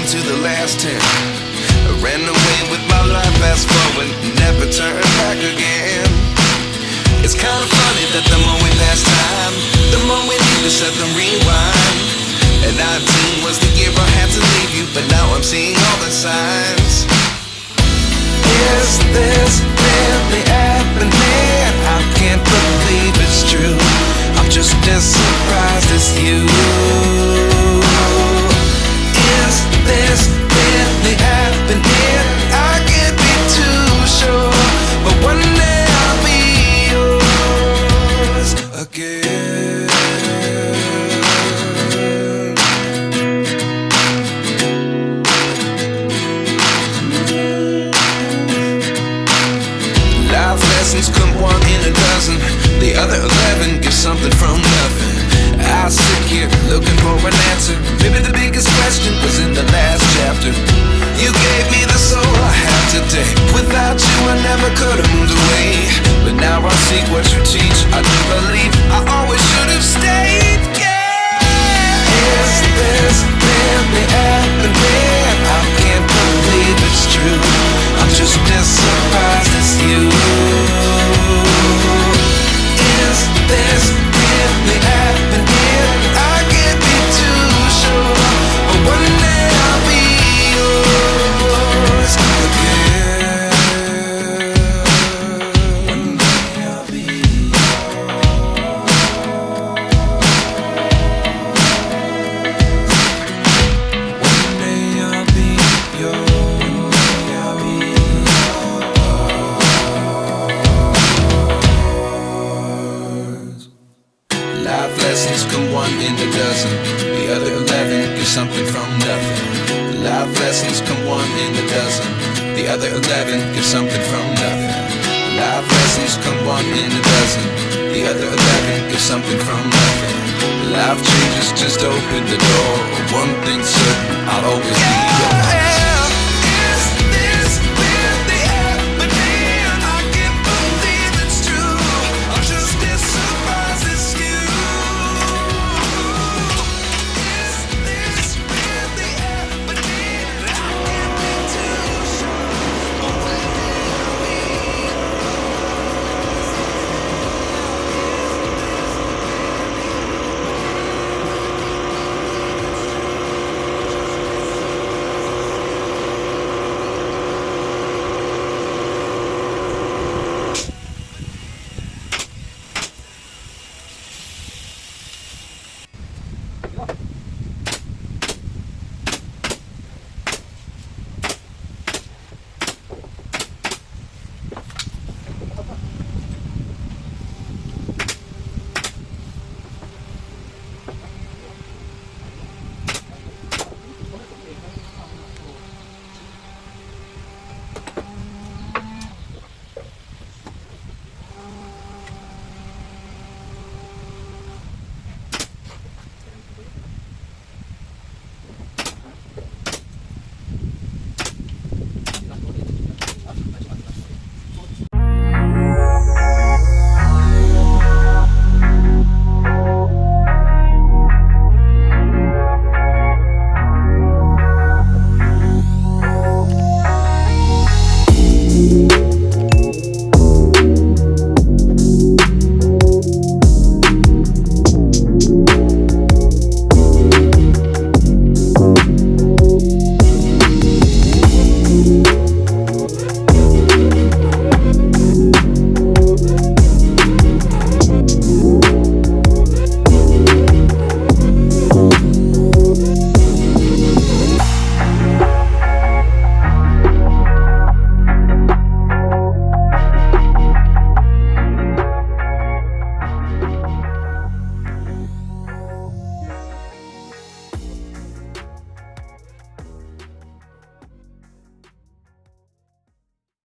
happened to the last 10? I ran away with my life, fast forward, never turn back again. It's kind of funny that the more we pass time, the more we need to set the rewind. And 19 was the year I had to leave you, but now I'm seeing all the signs. Is this really happening? I can't believe it's true. I'm just as surprised as you. Is this really happening? I can't be too sure, but one day I'll be yours again. Life lessons come one in a dozen. The other 11 give something from nothing. I sit here looking for an answer. Maybe the biggest question was in the last chapter. You gave me the soul I have today. Without you I never could have moved away. But now I see what you teach. I do believe I always should have stayed. Yeah. Is this really happening? I can't believe it's true. I'm just as surprised as you. Is this really happening? I can't be too sure, but one day I'll be yours again. One day I'll be yours. One day I'll be yours. Life lessons come one in a dozen. The other 11 give something from nothing. Life lessons come one in a dozen. The other 11 give something from nothing. Life lessons come one in a dozen. The other 11 give something from nothing. Life changes just open the door. One thing's certain, I'll always be